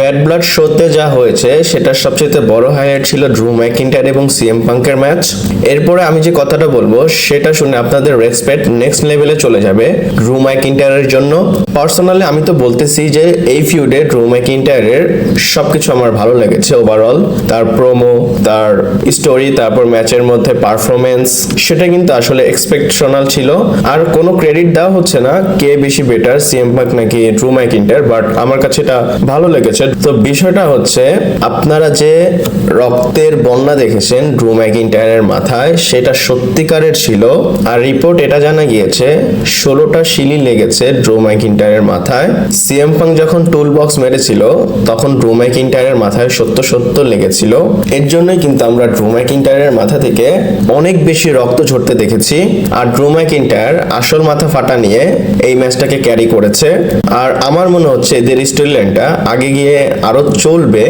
Bad blood শোতে যা হয়েছে সেটার সবচেয়ে বড় হাইলাইট ছিল ড্রু ম্যাকইন্টায়ার এবং সিএম পাঙ্কের ম্যাচ। এরপরে আমি যে কথাটা বলবো সেটা শুনে আপনাদের রেসপেক্ট নেক্সট লেভেলে চলে যাবে ড্রু ম্যাকইন্টায়ারের জন্য। পার্সোনালি আমি তো বলতেছি যে এই ফিউডে ড্রু ম্যাকইন্টায়ারের সবকিছু আমার ভালো লেগেছে ওভারঅল। তার প্রোমো, তার স্টোরি, তারপর ম্যাচের মধ্যে পারফরমেন্স, সেটা কিন্তু আসলে এক্সপেকটেশনাল ছিল। আর কোনো ক্রেডিট দেওয়া হচ্ছে না কে বেশি বেটার, সিএম পাঙ্ক নাকি ড্রু ম্যাকইন্টায়ার, বাট আমার কাছে এটা ভালো লেগেছে। তো বিষয়টা হচ্ছে আপনারা যে রক্তের বন্যা দেখেছেন ড্রু ম্যাকইন্টায়ারের মাথায় সেটা সত্যিকারের ছিল। আর রিপোর্ট এটা জানা গিয়েছে 16টা শিলি লেগেছে ড্রু ম্যাকইন্টায়ারের মাথায়। সিএম পাঙ্ক যখন টুল বক্স মেরেছিল তখন ড্রু ম্যাকইন্টায়ারের মাথায় 70 লেগেছিল। এর জন্যই কিন্তু আমরা ড্রু ম্যাকইন্টায়ারের মাথা থেকে অনেক বেশি রক্ত ঝরতে দেখেছি। আর ড্রু ম্যাকইন্টায়ার আসল মাথা ফাটা নিয়ে এই ম্যাচটাকে ক্যারি করেছে। আর আমার মনে হচ্ছে এদের স্টোরি লাইনটা আগে গিয়ে আরো চলবে।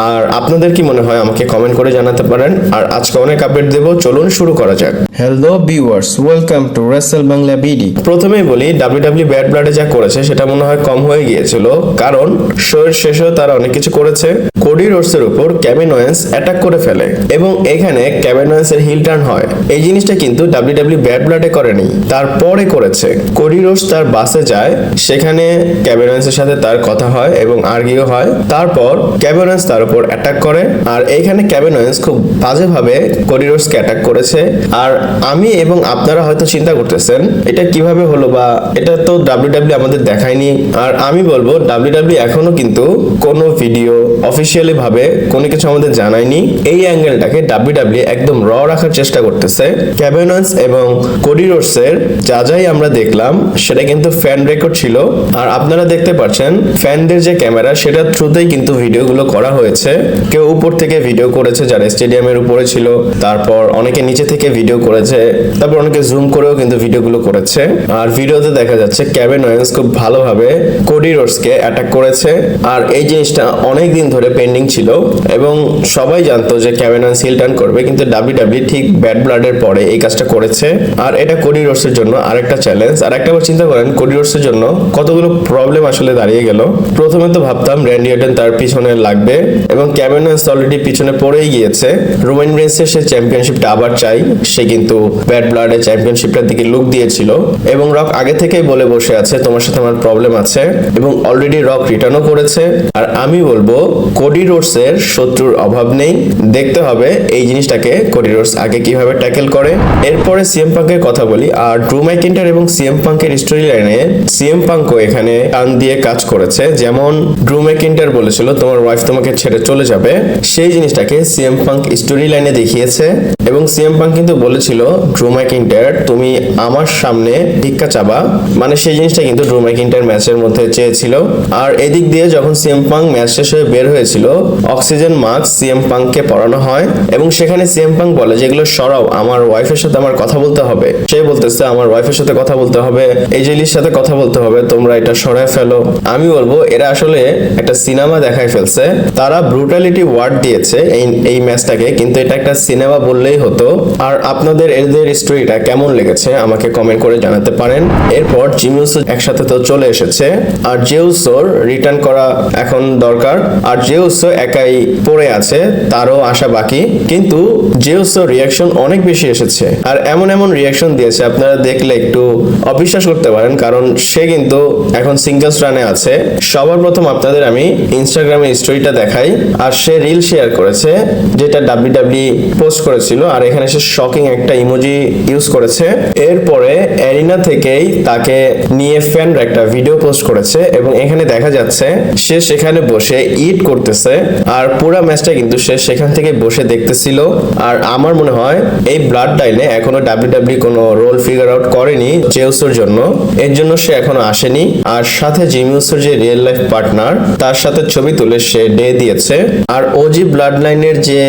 আর আপনাদের কি মনে হয় আমাকে কমেন্ট করে জানাতে পারেন। আর আজকে অনেক আপডেট দেব, চলুন শুরু করা যাক। Hello viewers, welcome to Rachel Bangla BD. প্রথমেই বলি ডাব্লিউডাব্লিউ ব্যাড ব্লাডে যা করেছে সেটা মনে হয় কম হয়ে গিয়েছিল, কারণ শোয়ের শেষেও তারা অনেক কিছু করেছে। কোডি রোডসের উপর কেভিন ওয়েন্স অ্যাটাক করে ফেলে এবং এখানে কেভিন ওয়েন্সের হিল টার্ন হয়। এই জিনিসটা কিন্তু ডাব্লিউডাব্লিউ ব্যাড ব্লাডে করেনি, তারপরে করেছে। কোডি রোডস তার বাসে যায়, সেখানে কেভিন ওয়েন্সের সাথে তার কথা হয় এবং আর্গিউ হয়। তারপর কেভিন ওয়েন্স তার উপর অ্যাটাক করে। আর এইখানে কেভিন ওয়েন্স খুব বাজেভাবে কোডি রোডসকে অ্যাটাক করেছে। আর আমি এবং আপনারা হয়তো চিন্তা করতেছেন এটা কিভাবে হলো, বা এটা তো ডাব্লিউডাব্লিউ আমাদের দেখায়নি। আর আমি বলবো ডাব্লিউডাব্লিউ এখনো কিন্তু কোনো ভিডিও অফিসিয়ালি ভাবে কোনো কিছু আমাদের জানায়নি। এই অ্যাঙ্গেলটাকে ডাব্লিউডাব্লিউ একদম র রাখার চেষ্টা করতেছে। কেভিন ওয়েন্স এবং কোডি রোডসের যা যাই আমরা দেখলাম সেটা কিন্তু ফ্যান রেকর্ড ছিল। আর আপনারা দেখতে পাচ্ছেন ফ্যানদের যে ক্যামেরা সেটার থ্রুতেই কিন্তু ভিডিওগুলো করা হয়েছে। কেউ উপর থেকে ভিডিও করেছে যারা স্টেডিয়ামের উপরে ছিল, তারপর অনেকে নিচে থেকে ভিডিও করেছে, তারপর অনেকে জুম করেও কিন্তু ভিডিওগুলো করেছে। আর ভিডিওতে দেখা যাচ্ছে কেভিন ওয়েন্স খুব ভালোভাবে কোডি রোডসকে অ্যাটাক করেছে। আর এই জিনিসটা অনেক দিন ধরে পেন্ডিং ছিল এবং সবাই জানতো যে কেভিন ওয়েন্স হিল টার্ন করবে, কিন্তু ডাব্লিউডাব্লিউ ঠিক ব্যাড ব্লাডের পরে এই কাজটা করেছে। আর এটা কোডি রোডসের জন্য আরেকটা চ্যালেঞ্জ। আর একটা চিন্তা করেন কোডি রোডসের জন্য কতগুলো প্রবলেম আসলে দাঁড়িয়ে গেল। প্রথমে তো ভাবতাম র্যান্ডি অর্টন তার পিছনে লাগবে এবং কেভিন ওয়েন্স অলরেডি পিছনে পড়েই গিয়েছে। রোমান রেইন্সের সে চ্যাম্পিয়নশিপটা আবার চাই, সে কিন্তু ব্যাড ব্লাডের চ্যাম্পিয়নশিপটার দিকে লুক দিয়েছিল এবং রক আগে থেকেই বলে বসে আছে তোমার সাথে আমার প্রবলেম আছে, এবং অলরেডি রক রিটার্নও করেছে। আর আমি বলবো কোডি রোডসের শত্রুর অভাব নেই, দেখতে হবে এই জিনিসটাকে কোডি রোডস আগে কিভাবে ট্যাকেল করে। এরপরে সিএম পাঙ্কের কথা বলি। আর ড্রু ম্যাকইন্টায়ার এবং সিএম পাঙ্কের স্টোরি লাইনে সিএম পাঙ্কও এখানে টান দিয়ে কাজ করেছে। যেমন ড্রু ম্যাকইন্টায়ার বলেছিল তোমার ওয়াইফ তোমাকে ছেড়ে চলে যাবে, সেই জিনিসটাকে সিএম পাঙ্ক স্টোরি লাইনে দেখিয়েছে। এবং সিএম পাঙ্ক কিন্তু বলেছিল ড্রু ম্যাকইন্টায়ার তুমি আমার সামনে ভিক্ষা চাবা, মানে সেই জিনিসটা কিন্তু ড্রু ম্যাকইন্টায়ার ম্যাচের মধ্যে চেয়েছিল। আর এদিক দিয়ে যখন সিএম পাঙ্ক ম্যাচ শেষ হয়ে বের হয়েছিল অক্সিজেন মাস্ক সিএম পাঙ্ককে পরানো হয় এবং সেখানে সিএম পাঙ্ক বলে যেগুলো সরাও, আমার ওয়াইফের সাথে আমার কথা বলতে হবে। সে বলতেছে আমার ওয়াইফের সাথে কথা বলতে হবে, এজেলির সাথে কথা বলতে হবে, তোমরা এটা সরায় ফেলো। আমি বলবো এরা আসলে একটা সিনেমা দেখায় ফেলছে। তারা ব্রুটালিটি ওয়ার্ড দিয়েছে এই ম্যাচটাকে, কিন্তু এটা একটা সিনেমা বললেই হতো। আর আপনাদের এদের স্টোরিটা কেমন লেগেছে আমাকে কমেন্ট করে জানাতে পারেন। এরপর জিমি উসো একসাথে তো চলে এসেছে, আর জে উসোর রিটার্ন করা এখন দরকার। আর জে উসো একাই পড়ে আছে, তারও আসা বাকি, কিন্তু জে উসোর রিয়াকশন অনেক বেশি এসেছে। আর এমন এমন রিয়াকশন দিয়েছে আপনারা দেখলে একটু অবিশ্বাস করতে পারেন, কারণ সে কিন্তু এখন সিঙ্গলস রানে আছে। সবার প্রথম আপনাদের আমি ইনস্টাগ্রামে স্টোরিটা দেখাই। আর সে রিল শেয়ার করেছে যেটা ডাব্লিউডাব্লিউ পোস্ট করেছিল, আর এখানে সে শকিং একটা ইমোজি ইউজ করেছে। এরপরে অ্যারিনা থেকেই তাকে নিয়ে ফ্যানরা একটা ভিডিও পোস্ট করেছে এবং এখানে দেখা যাচ্ছে সে সেখানে বসে ইট করতেছে। আর পুরো ম্যাচটা কিন্তু সে সেখান থেকে বসে দেখতেছিল। আর আমার মনে হয় এই ব্লাড লাইনে এখনো ডাব্লিউডাব্লিউ কোনো রোল ফিগার আউট করেনি জে উসোর জন্য, এর জন্য সে এখনো আসেনি। আর সাথে জিমি উসোর যে রিয়েল লাইফ পার্টনার তার সাথে ছবি তুলে সে ডে দিয়েছে। আর ওজি ব্লাড লাইনের যে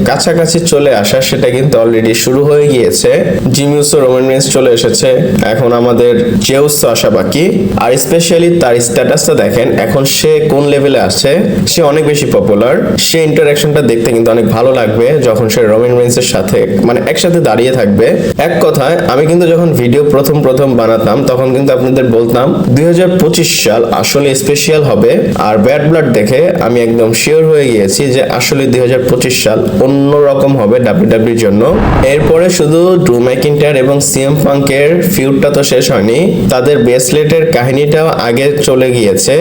কাছাকাছি চলে আসা সেটা কিন্তু অলরেডি শুরু হয়ে গিয়েছে। জিমি উসো রোমান রেইন্স চলে এসেছে, এখন আমাদের জে উসো আসা বাকি। আর স্পেশালি তার স্ট্যাটাসটা দেখেন, এখন সে কোন লেভেলে আছে, সে অনেক বেশি বেশি পপুলার। সেই ইন্টারঅ্যাকশনটা দেখতে কিন্তু অনেক ভালো লাগবে যখন সে রোমান রেইন্সের সাথে মানে একসাথে দাঁড়িয়ে থাকবে। এক কথায় আমি কিন্তু যখন ভিডিও প্রথম বানাতাম তখন কিন্তু আপনাদের বলতাম 2025 সাল আসলে স্পেশাল হবে, আর ব্যাড ব্লাড দেখে আমি একদম শিওর হয়ে গিয়েছি যে আসলে 2025 সাল অন্যরকম হবে ডাব্লিউডাব্লিউর জন্য। এরপরে শুধু ড্রু ম্যাকিন্টায়ার এবং সিএম পাঙ্কের ফিউডটা তো শেষ হয়নি, তাদের ব্রেসলেটের কাহিনীটাও আগে চলে গিয়েছে।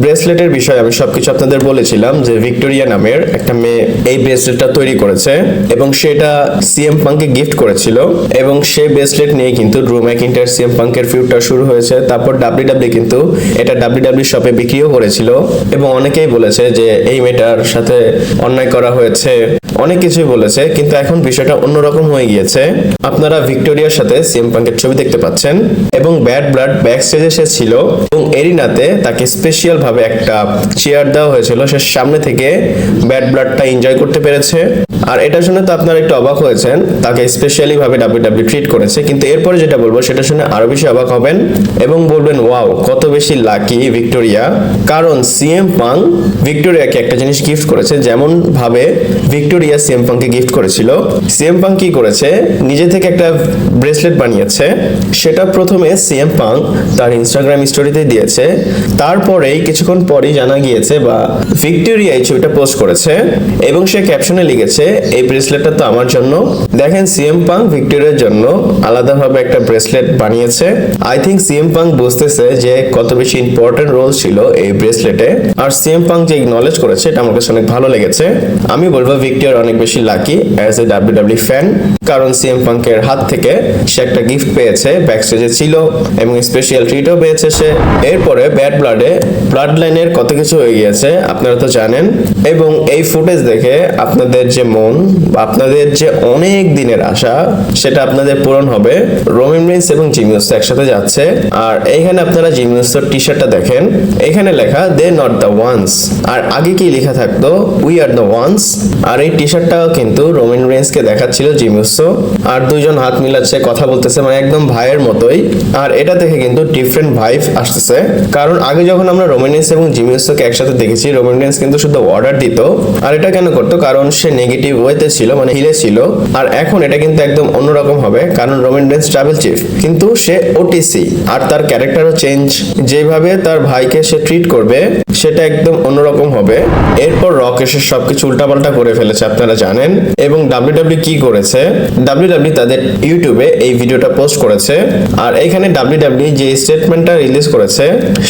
ব্রেসলেটের বিষয়ে আমি সবকিছু আপনাদের বলেছিলাম যে ভিক্টোরিয়া নামের একটা মেয়ে এই ব্রেসলেটটা তৈরি করেছে এবং সেটা সিএম পাঙ্কে গিফট করেছিল, এবং সেই ব্রেসলেট নিয়ে কিন্তু ড্রু ম্যাকিন্টায়ার সিএম পাঙ্কের ফিউডটা শুরু হয়েছে। তারপর ডাব্লিউডাব্লিউ কিন্তু এটা ডাব্লিউডাব্লিউ শপে বিক্রিও করেছিল, এবং অনেকেই বলেছে যে এই মেয়েটার সাথে অন্যায় করা হয়েছে, অনেক কিছুই বলেছে, কিন্তু এখন বিষয়টা অন্যরকম হয়ে গিয়েছে। আপনারা ভিক্টোরিয়ার সাথে সিএম পাঙ্কের ছবি দেখতে পাচ্ছেন, এবং ব্যাড ব্লাড ব্যাক স্টেজে সে ছিল এবং এরিনাতে তাকে স্পেশাল ভাবে একটা চেয়ার দেওয়া হয়েছিল, সে সামনে থেকে ব্যাড ব্লাডটা এনজয় করতে পেরেছে। আর এটা শুনে তো আপনারা একটু অবাক হয়েছেন, তাকে স্পেশালি ভাবে ডাব্লিউডাব্লিউ ট্রিট করেছে। কিন্তু এরপরে যেটা বলবো সেটা শুনে আরো বেশি অবাক হবেন এবং বলবেন ওয়াও কত বেশি লাকি ভিক্টোরিয়া, কারণ সিএম পাঙ্ক ভিক্টোরিয়াকে একটা জিনিস গিফট করেছে, যেমন ভাবে ভিক্টোরিয়া সিএম পাঙ্ককে গিফট করেছিল। সিএম পাঙ্ক কি করেছে, নিজে থেকে একটা ব্রেসলেট বানিয়েছে, সেটা প্রথমে সিএম পাঙ্ক তার ইনস্টাগ্রাম স্টোরিতে দিয়েছে, তারপরেই কিছুক্ষণ পরেই জানা গিয়েছে বা ভিক্টোরিয়া এই ছবিটা পোস্ট করেছে এবং সে ক্যাপশনে লিখেছে এই ব্রেসলেটটা তো আমার জন্য। দেখেন সিএম পাঙ্ক ভিক্টোরিয়ার জন্য আলাদাভাবে একটা ব্রেসলেট বানিয়েছে। আই থিঙ্ক সিএম পাঙ্ক বুঝতেছে যে কত বেশি ইম্পর্টেন্ট রোল ছিল এই ব্রেসলেটে, আর সিএম পাঙ্ক যে একনলেজ করেছে এটা আমার কাছে অনেক ভালো লেগেছে। আমি বলবো ভিক্টোরিয়া অনেক বেশি lucky as a WWE fan, কারণ সিএম পাঙ্কের হাত থেকে সে একটা গিফট পেয়েছে, ব্যাকস্টেজে ছিল এবং স্পেশাল ট্রিটও পেয়েছে সে। এরপরে ব্যাড ব্লাডে ব্লাড লাইনের কত কিছু হয়ে গিয়েছে আপনারা তো জানেন, এবং এই ফুটেজ দেখে আপনাদের যে মন বা আপনাদের যে অনেক দিনের আশা সেটা আপনাদের পূরণ হবে। রোমান রেইন্স এবং জিমি উসো একসাথে যাচ্ছে, আর এইখানে আপনারা জিমি উসোর টি শার্টটা দেখেন, এখানে লেখা দে নট দ্য ওয়ান্স, আর আগে কি লেখা থাকতো উই আর দ্য ওয়ান্স। আর এই টি শার্টটাও কিন্তু রোমান রেইন্সকে দেখাচ্ছিল জিমি উসো, আর দুইজন হাত মিলাচ্ছে কথা বলতেছে, মানে একদম ভাইয়ের মতোই। আর এটা দেখে কিন্তু ডিফারেন্ট ভাইব আসতেছে, কারণ আগে যখন আমরা রোমান রেইন্স এবং জিমি উসোকে একসাথে দেখেছি রোমান রেইন্স কিন্তু শুধু অর্ডার দিত, আর এটা কেন করতো, কারণ সে নেগেটিভ ওয়েতে ছিল, মানে হিলে ছিল। আর এখন এটা কিন্তু একদম অন্যরকম হবে, কারণ রোমান রেইন্স ট্রাভেল চিফ কিন্তু সে ওটিসি, আর তার ক্যারেক্টারও চেঞ্জ, যেভাবে তার ভাইকে সে ট্রিট করবে সেটা একদম অন্যরকম হবে। এরপর রক এসে সবকিছু উল্টাপাল্টা করে ফেলেছে আপনারা জানেন, এবং ডাব্লিউডাব্লিউ কি করেছে, ডাব্লিউডাব্লিউ তাদের ইউটিউবে এই ভিডিওটা পোস্ট করেছে, আর এখানে ডাব্লিউডাব্লিউ যে স্টেটমেন্টটা রিলিজ করেছে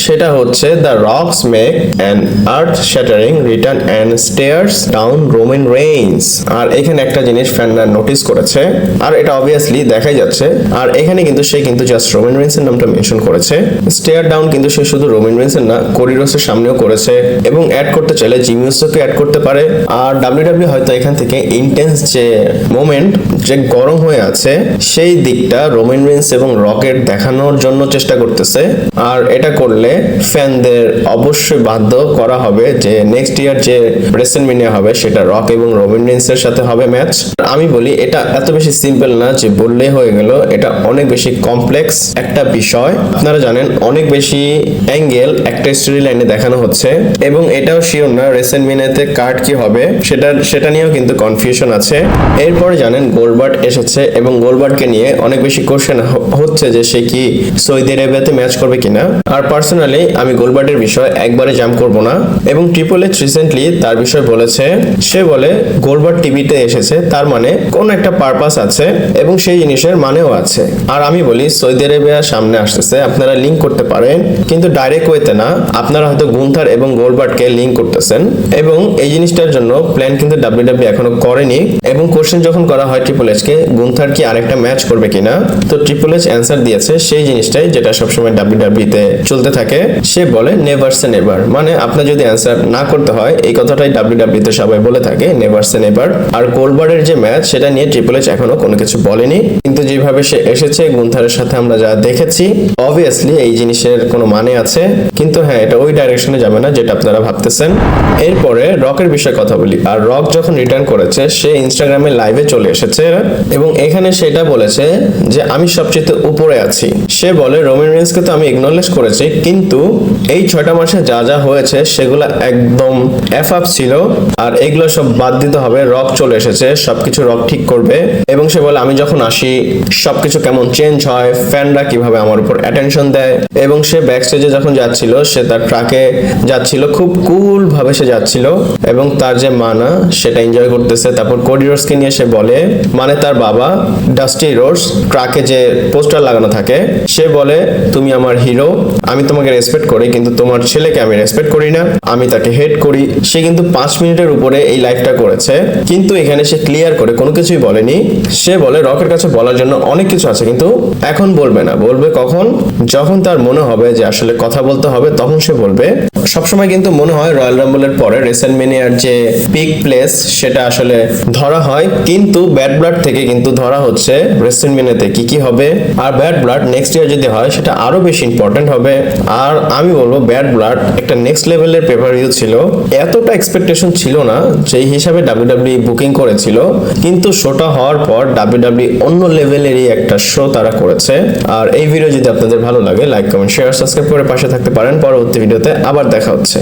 সেটা হচ্ছে the Rock's make an earth shattering return and stares down Roman Reigns. আর এখানে একটা জিনিস ফ্যানরা নোটিস করেছে, আর এটা অবভিয়াসলি দেখাই যাচ্ছে, আর এখানে কিন্তু সে কিন্তু জাস্ট রোমান রেইন্সের নামটা মেনশন করেছে, স্টেয়ার ডাউন কিন্তু সে শুধু রোমান রেইন্সের না কোডি রোডসের সামনেও করেছে, এবং অ্যাড করতে চাইলে জিমি উসোকে অ্যাড করতে পারে। আর ডাব্লিউডাব্লিউ হয়তো এখান থেকে ইন্টেন্স যে মোমেন্ট, যে গরম হয়ে আছে সেই দিকটা রোমান রেইন্স এবং রকেট দেখানোর জন্য চেষ্টা করতেছে, আর এটা করলে ফ্যানদের অবশ্যই বাধ্য করা হবে যে নেক্সট ইয়ার যে রেসলম্যানিয়া হবে সেটা রক এবং রোমান রেইন্সের সাথে হবে ম্যাচ। আমি বলি এটা এত বেশি সিম্পল না যে বললেই হয়ে গেল, এটা অনেক বেশি কমপ্লেক্স একটা বিষয়। আপনারা জানেন অনেক বেশি অ্যাঙ্গেল একটা স্টোরি লাইনে দেখানো হচ্ছে, এবং এটাও শিওর না রেসলম্যানিয়াতে কার্ড কি হবে সেটা নিয়েও কিন্তু কনফিউশন আছে। এরপরে জানেন গোল্ডবার্ট এসেছে, এবং গোল্ডবার্টকে নিয়ে অনেক বেশি কোশ্চেন হচ্ছে যে সে কি সৌদি আরবিয়াতে ম্যাচ করবে কিনা। আর পার্সোনালি আমি গোল্ডবার্টের বিষয় একবারে জাম্প করব না, এবং ট্রিপল এইচ রিসেন্টলি তার বিষয় বলেছে, সে বলে গোল্ডবার্ট টিভিতে এসেছে তার মানে কোন একটা পারপাস আছে এবং সেই জিনিসের মানেও আছে। আর আমি বলি সৌদি আরবিয়া সামনে আসতেছে, আপনারা লিংক করতে পারেন কিন্তু ডাইরেক্ট ওয়েতে না, আপনারা হয়তো গুন্থার এবং গোল্ডবার্টকে লিংক করতেছেন, এবং এই জিনিসটার জন্য প্ল্যান কিন্তু ডাব্লিউডাব্লিউ এখনো করেনি। এবং কোশ্চেন যখন করা হয় ট্রিপল এইচ কে গুন্থার কি আরেকটা ম্যাচ করবে কিনা, তো ট্রিপল এইচ অ্যান্সার দিয়েছে সেই জিনিসটাই যেটা সবসময় ডাব্লিউডাব্লিউ তে চলতে থাকে, সে বলে নেভার সে নেভার, মানে আপনার যদি অ্যান্সার না করতে হয় এই কথাটাই ডাব্লিউডাব্লিউ তে সবাই বলে থাকে নেভার সে নেভার। আর গোল্ডবার্টের যে ম্যাচ সেটা নিয়ে ট্রিপল এইচ এখনো কোনো কিছু বলেনি, কিন্তু যেভাবে সে এসেছে গুন্থারের সাথে আমরা যা দেখেছি অবভিয়াসলি এই জিনিসের কোনো মানে আছে, কিন্তু হ্যাঁ এটা ওই ডাইরেকশনে যাবে না যেটা আপনারা ভাবতেছেন। এরপরে রকের বিষয়ে কথা বলি। আর রক যখন রিটার্ন করেছে সে ইনস্টাগ্রামে লাইভে চলে এসেছে এবং এখানে সেটা বলেছে যে আমি সবচেয়ে উপরে আছি। সে বলে রোমান রেইন্সকে তো আমি একনলেজ করেছি, কিন্তু এই 6টা মাসে যা যা হয়েছে সেগুলো একদম এফ আপ ছিল, আর এগুলো সব বাদ দিতে হবে। রক চলে এসেছে, সবকিছু রক ঠিক করবে। এবং সে বলে আমি যখন আসি সবকিছু কেমন চেঞ্জ হয়, ফ্যানরা কিভাবে আমার উপর অ্যাটেনশন দেয়। এবং সে ব্যাক স্টেজে যখন যাচ্ছিল, সে তার ট্রাকে যাচ্ছিল, খুব কুল ভাবে সে যাচ্ছিল এবং তার যে মানা সেটা এনজয় করতেছে। তারপর কোডি রোডসকে নিয়ে সে বলে, মানে তার বাবা ডাস্টি রোডস, ট্রাকে যে পোস্টার লাগানো থাকে, সে বলে তুমি আমার হিরো, আমি তোমাকে রেসপেক্ট করি, কিন্তু তোমার ছেলেকে আমি রেসপেক্ট করি না, আমি তাকে হেট করি। সে কিন্তু 5 মিনিটের উপরে এই লাইভটা করেছে, কিন্তু এখানে সে ক্লিয়ার করে কোনো কিছুই বলেনি। সে বলে রকের কাছে বলার জন্য অনেক কিছু আছে, কিন্তু এখন বলবে না, বলবে কখন, যখন তার মনে হবে যে আসলে কথা বলতে হবে তখন সে বলবে। সবসময় কিন্তু মনে হয় রয়্যাল রাম্বলের পরে রেসলম্যানিয়ার যে পিক প্লেস সেটা আসলে ধরা হয়, কিন্তু ব্যাড ব্লাড থেকে কিন্তু ধরা হচ্ছে রেসলম্যানিয়াতে কি কি হবে। আর ব্যাড ব্লাড নেক্সট ইয়ার যদি হয় সেটা আরো বেশি ইম্পর্টেন্ট হবে। আর আমি বলবো ব্যাড ব্লাড একটা নেক্সট লেভেলের পেপার ভিউ ছিল, এতটা এক্সপেকটেশন ছিল না যেই হিসাবে ডাব্লিউডাব্লিউ বুকিং করেছিল, কিন্তু শোটা হওয়ার পর ডাব্লিউডাব্লিউ অন্য লেভেলেরই একটা শো তারা করেছে। আর এই ভিডিও যদি আপনাদের ভালো লাগে লাইক কমেন্ট শেয়ার সাবস্ক্রাইব করে পাশে থাকতে পারেন। পরবর্তী ভিডিওতে আবার দেখা হচ্ছে।